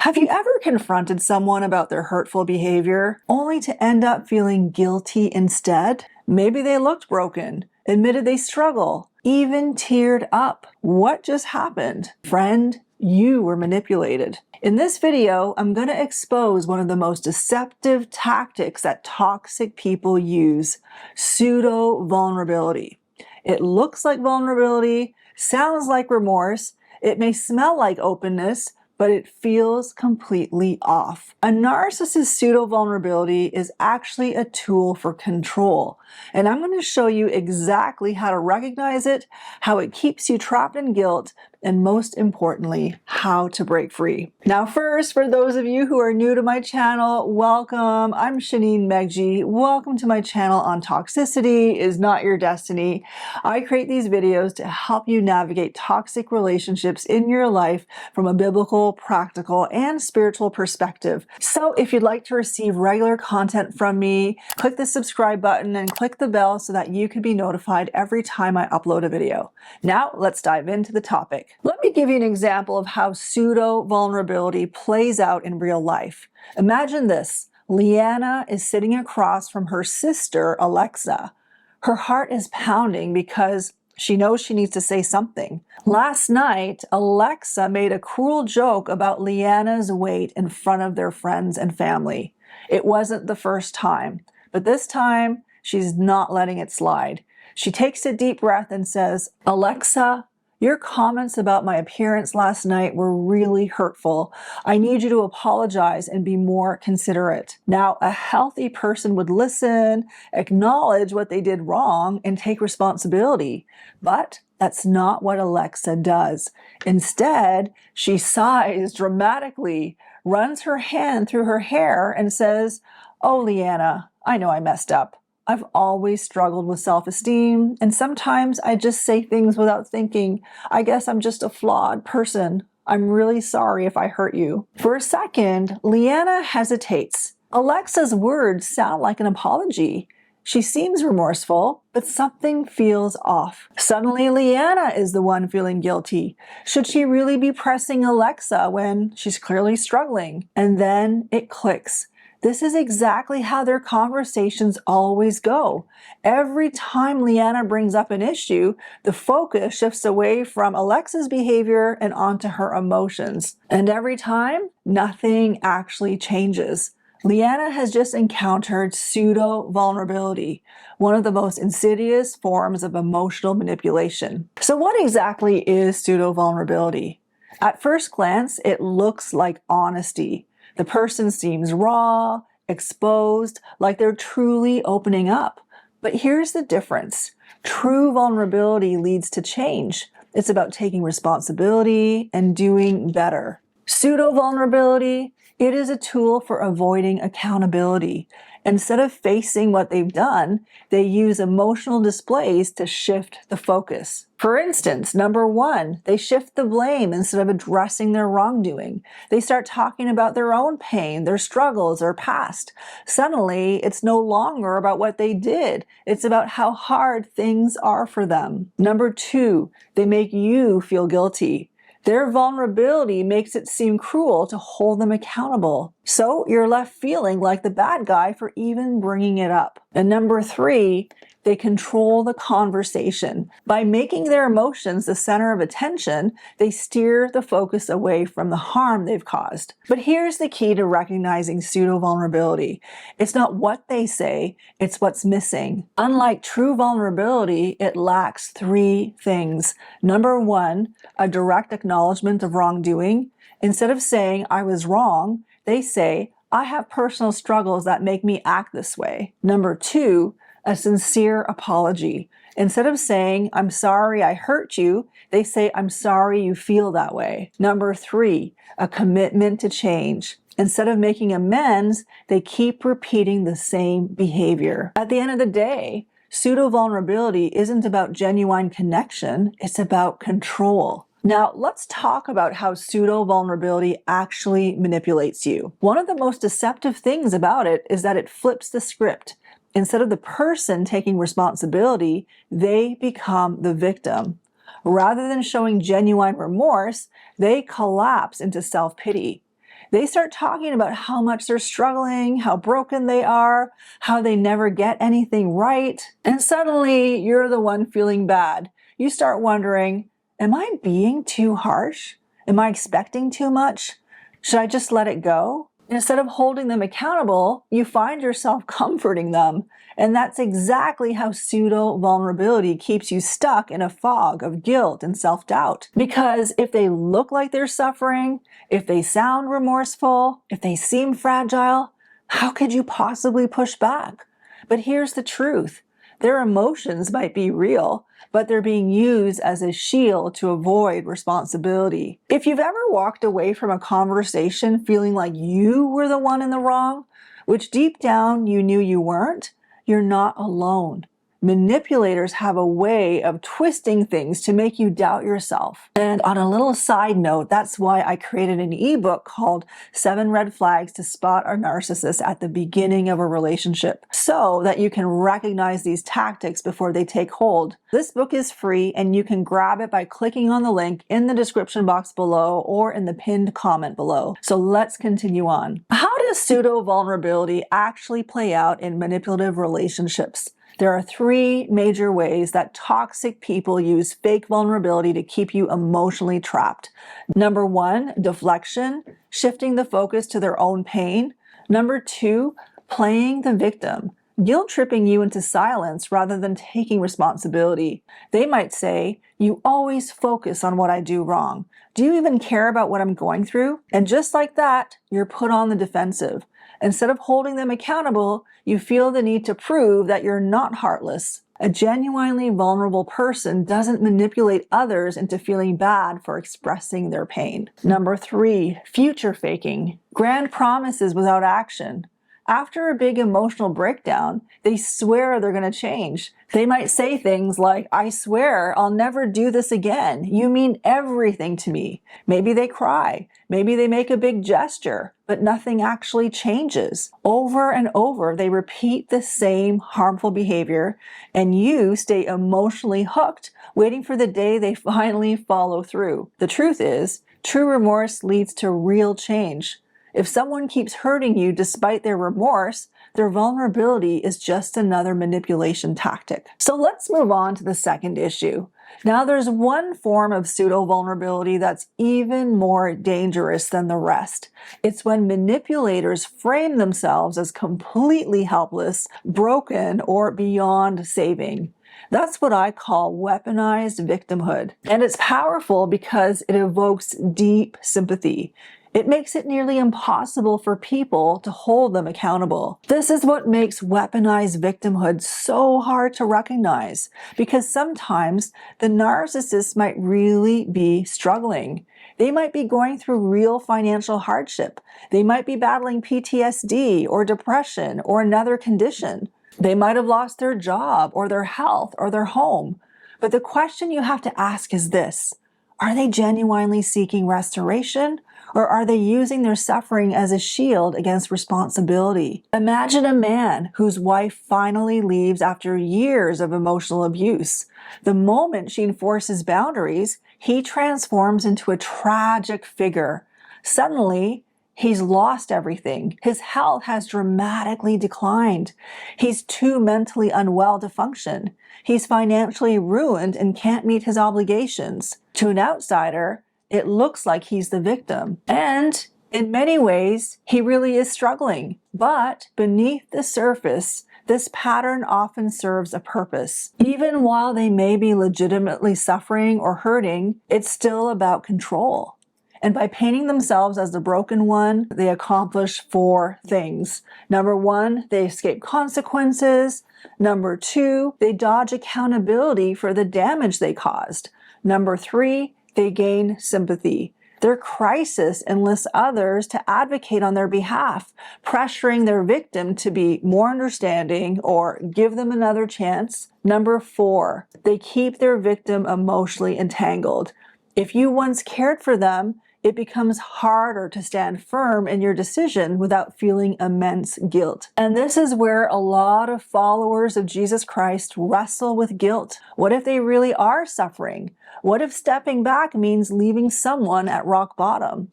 Have you ever confronted someone about their hurtful behavior only to end up feeling guilty instead? Maybe they looked broken, admitted they struggle, even teared up. What just happened? Friend, you were manipulated. In this video, I'm going to expose one of the most deceptive tactics that toxic people use: pseudo-vulnerability. It looks like vulnerability, sounds like remorse, it may smell like openness, but it feels completely off. A narcissist's pseudo-vulnerability is actually a tool for control, and I'm going to show you exactly how to recognize it, how it keeps you trapped in guilt, and most importantly, how to break free. Now first, for those of you who are new to my channel, welcome. I'm Shaneen Megji. Welcome to my channel on Toxicity is Not Your Destiny. I create these videos to help you navigate toxic relationships in your life from a biblical, practical, and spiritual perspective. So if you'd like to receive regular content from me, click the subscribe button and click the bell so that you can be notified every time I upload a video. Now let's dive into the topic. Let me give you an example of how pseudo-vulnerability plays out in real life. Imagine this. Leanna is sitting across from her sister, Alexa. Her heart is pounding because she knows she needs to say something. Last night, Alexa made a cruel joke about Leanna's weight in front of their friends and family. It wasn't the first time, but this time she's not letting it slide. She takes a deep breath and says, "Alexa, your comments about my appearance last night were really hurtful. I need you to apologize and be more considerate." Now, a healthy person would listen, acknowledge what they did wrong, and take responsibility. But that's not what Alexa does. Instead, she sighs dramatically, runs her hand through her hair, and says, "Oh, Leanna, I know I messed up. I've always struggled with self-esteem, and sometimes I just say things without thinking. I guess I'm just a flawed person. I'm really sorry if I hurt you." For a second, Leanna hesitates. Alexa's words sound like an apology. She seems remorseful, but something feels off. Suddenly, Leanna is the one feeling guilty. Should she really be pressing Alexa when she's clearly struggling? And then it clicks. This is exactly how their conversations always go. Every time Leanna brings up an issue, the focus shifts away from Alexa's behavior and onto her emotions. And every time, nothing actually changes. Leanna has just encountered pseudo-vulnerability, one of the most insidious forms of emotional manipulation. So what exactly is pseudo-vulnerability? At first glance, it looks like honesty. The person seems raw, exposed, like they're truly opening up. But here's the difference. True vulnerability leads to change. It's about taking responsibility and doing better. Pseudo-vulnerability, it is a tool for avoiding accountability. Instead of facing what they've done, they use emotional displays to shift the focus. For instance, number one, they shift the blame instead of addressing their wrongdoing. They start talking about their own pain, their struggles, their past. Suddenly, it's no longer about what they did. It's about how hard things are for them. Number two, they make you feel guilty. Their vulnerability makes it seem cruel to hold them accountable. So you're left feeling like the bad guy for even bringing it up. And number three, they control the conversation. By making their emotions the center of attention, they steer the focus away from the harm they've caused. But here's the key to recognizing pseudo-vulnerability. It's not what they say, it's what's missing. Unlike true vulnerability, it lacks three things. Number one, a direct acknowledgement of wrongdoing. Instead of saying, "I was wrong," they say, "I have personal struggles that make me act this way." Number two, a sincere apology. Instead of saying, "I'm sorry I hurt you," they say, "I'm sorry you feel that way." Number three, a commitment to change. Instead of making amends, they keep repeating the same behavior. At the end of the day, pseudo-vulnerability isn't about genuine connection, it's about control. Now, let's talk about how pseudo-vulnerability actually manipulates you. One of the most deceptive things about it is that it flips the script. Instead of the person taking responsibility, they become the victim. Rather than showing genuine remorse, they collapse into self-pity. They start talking about how much they're struggling, how broken they are, how they never get anything right. And suddenly you're the one feeling bad. You start wondering, am I being too harsh? Am I expecting too much? Should I just let it go? Instead of holding them accountable, you find yourself comforting them. And that's exactly how pseudo-vulnerability keeps you stuck in a fog of guilt and self-doubt. Because if they look like they're suffering, if they sound remorseful, if they seem fragile, how could you possibly push back? But here's the truth. Their emotions might be real, but they're being used as a shield to avoid responsibility. If you've ever walked away from a conversation feeling like you were the one in the wrong, which deep down you knew you weren't, you're not alone. Manipulators have a way of twisting things to make you doubt yourself. And on a little side note, that's why I created an ebook called 7 Red Flags to Spot a Narcissist at the Beginning of a Relationship, so that you can recognize these tactics before they take hold. This book is free and you can grab it by clicking on the link in the description box below or in the pinned comment below. So let's continue on. How does pseudo-vulnerability actually play out in manipulative relationships? There are 3 major ways that toxic people use fake vulnerability to keep you emotionally trapped. Number 1, deflection, shifting the focus to their own pain. Number 2, playing the victim, guilt-tripping you into silence rather than taking responsibility. They might say, "You always focus on what I do wrong. Do you even care about what I'm going through?" And just like that, you're put on the defensive. Instead of holding them accountable, you feel the need to prove that you're not heartless. A genuinely vulnerable person doesn't manipulate others into feeling bad for expressing their pain. Number 3, future faking, grand promises without action. After a big emotional breakdown, they swear they're going to change. They might say things like, "I swear I'll never do this again. You mean everything to me." Maybe they cry. Maybe they make a big gesture, but nothing actually changes. Over and over, they repeat the same harmful behavior, and you stay emotionally hooked, waiting for the day they finally follow through. The truth is, true remorse leads to real change. If someone keeps hurting you despite their remorse, their vulnerability is just another manipulation tactic. So let's move on to the second issue. Now there's one form of pseudo-vulnerability that's even more dangerous than the rest. It's when manipulators frame themselves as completely helpless, broken, or beyond saving. That's what I call weaponized victimhood. And it's powerful because it evokes deep sympathy. It makes it nearly impossible for people to hold them accountable. This is what makes weaponized victimhood so hard to recognize, because sometimes the narcissist might really be struggling. They might be going through real financial hardship. They might be battling PTSD or depression or another condition. They might have lost their job or their health or their home. But the question you have to ask is this: are they genuinely seeking restoration? Or are they using their suffering as a shield against responsibility? Imagine a man whose wife finally leaves after years of emotional abuse. The moment she enforces boundaries, he transforms into a tragic figure. Suddenly, he's lost everything. His health has dramatically declined. He's too mentally unwell to function. He's financially ruined and can't meet his obligations. To an outsider, it looks like he's the victim. And in many ways, he really is struggling. But beneath the surface, this pattern often serves a purpose. Even while they may be legitimately suffering or hurting, it's still about control. And by painting themselves as the broken one, they accomplish 4 things. Number 1, they escape consequences. Number 2, they dodge accountability for the damage they caused. Number 3, they gain sympathy. Their crisis enlists others to advocate on their behalf, pressuring their victim to be more understanding or give them another chance. Number 4, they keep their victim emotionally entangled. If you once cared for them, it becomes harder to stand firm in your decision without feeling immense guilt. And this is where a lot of followers of Jesus Christ wrestle with guilt. What if they really are suffering? What if stepping back means leaving someone at rock bottom?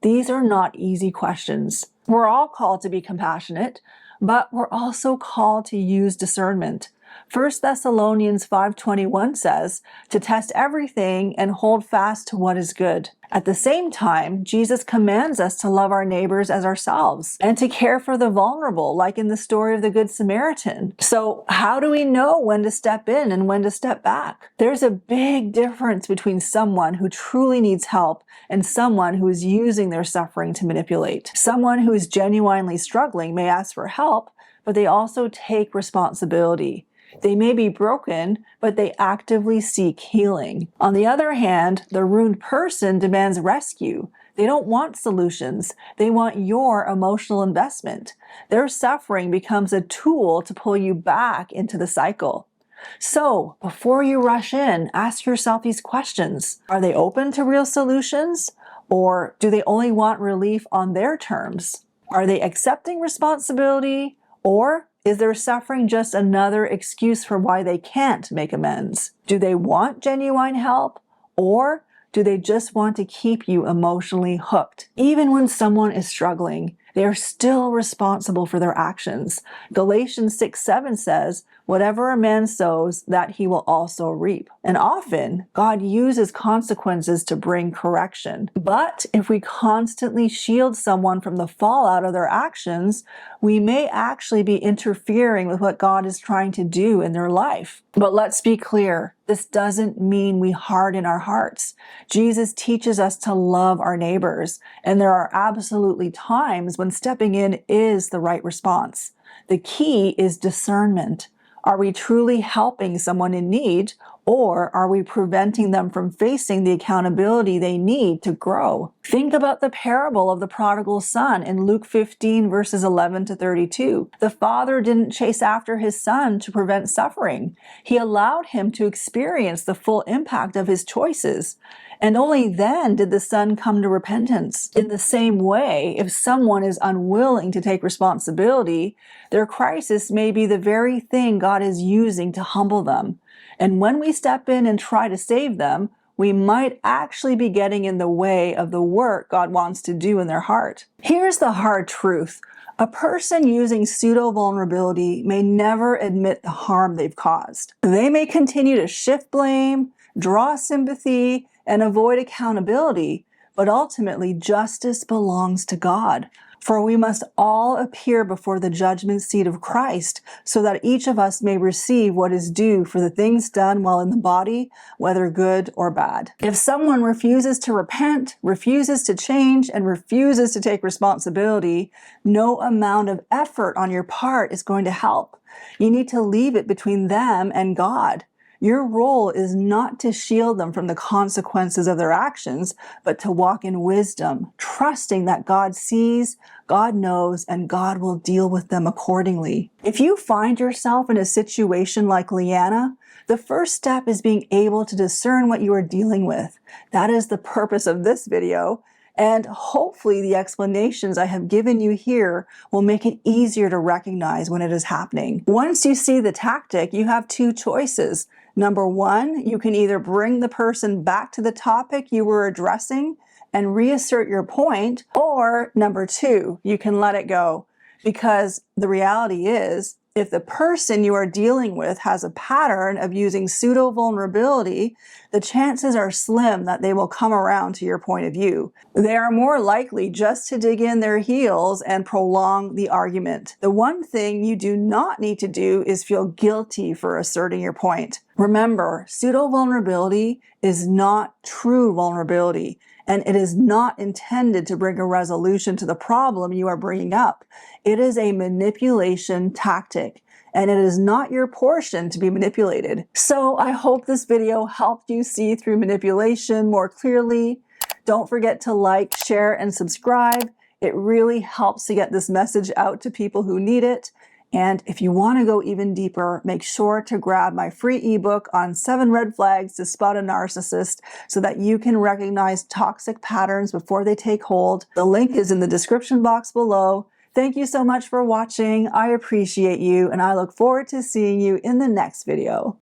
These are not easy questions. We're all called to be compassionate, but we're also called to use discernment. 1 Thessalonians 5:21 says to test everything and hold fast to what is good. At the same time, Jesus commands us to love our neighbors as ourselves and to care for the vulnerable, like in the story of the Good Samaritan. So how do we know when to step in and when to step back? There's a big difference between someone who truly needs help and someone who is using their suffering to manipulate. Someone who is genuinely struggling may ask for help, but they also take responsibility. They may be broken, but they actively seek healing. On the other hand, the ruined person demands rescue. They don't want solutions. They want your emotional investment. Their suffering becomes a tool to pull you back into the cycle. So, before you rush in, ask yourself these questions. Are they open to real solutions? Or do they only want relief on their terms? Are they accepting responsibility? Or is their suffering just another excuse for why they can't make amends? Do they want genuine help? Or do they just want to keep you emotionally hooked? Even when someone is struggling, they are still responsible for their actions. Galatians 6:7 says, "Whatever a man sows, that he will also reap." And often, God uses consequences to bring correction. But if we constantly shield someone from the fallout of their actions, we may actually be interfering with what God is trying to do in their life. But let's be clear, this doesn't mean we harden our hearts. Jesus teaches us to love our neighbors, and there are absolutely times when stepping in is the right response. The key is discernment. Are we truly helping someone in need, or are we preventing them from facing the accountability they need to grow? Think about the parable of the prodigal son in Luke 15 verses 11 to 32. The father didn't chase after his son to prevent suffering. He allowed him to experience the full impact of his choices. And only then did the son come to repentance. In the same way, if someone is unwilling to take responsibility, their crisis may be the very thing God is using to humble them. And when we step in and try to save them, we might actually be getting in the way of the work God wants to do in their heart. Here's the hard truth. A person using pseudo-vulnerability may never admit the harm they've caused. They may continue to shift blame, draw sympathy, and avoid accountability, but ultimately justice belongs to God. For we must all appear before the judgment seat of Christ, so that each of us may receive what is due for the things done while in the body, whether good or bad. If someone refuses to repent, refuses to change, and refuses to take responsibility, no amount of effort on your part is going to help. You need to leave it between them and God. Your role is not to shield them from the consequences of their actions, but to walk in wisdom, trusting that God sees, God knows, and God will deal with them accordingly. If you find yourself in a situation like Leanna, the first step is being able to discern what you are dealing with. That is the purpose of this video. And hopefully the explanations I have given you here will make it easier to recognize when it is happening. Once you see the tactic, you have two choices. Number one, you can either bring the person back to the topic you were addressing and reassert your point, or number two, you can let it go. Because the reality is, if the person you are dealing with has a pattern of using pseudo-vulnerability, the chances are slim that they will come around to your point of view. They are more likely just to dig in their heels and prolong the argument. The one thing you do not need to do is feel guilty for asserting your point. Remember, pseudo-vulnerability is not true vulnerability, and it is not intended to bring a resolution to the problem you are bringing up. It is a manipulation tactic, and it is not your portion to be manipulated. So I hope this video helped you see through manipulation more clearly. Don't forget to like, share, and subscribe. It really helps to get this message out to people who need it. And if you want to go even deeper, make sure to grab my free ebook on 7 red flags to spot a narcissist so that you can recognize toxic patterns before they take hold. The link is in the description box below. Thank you so much for watching. I appreciate you, and I look forward to seeing you in the next video.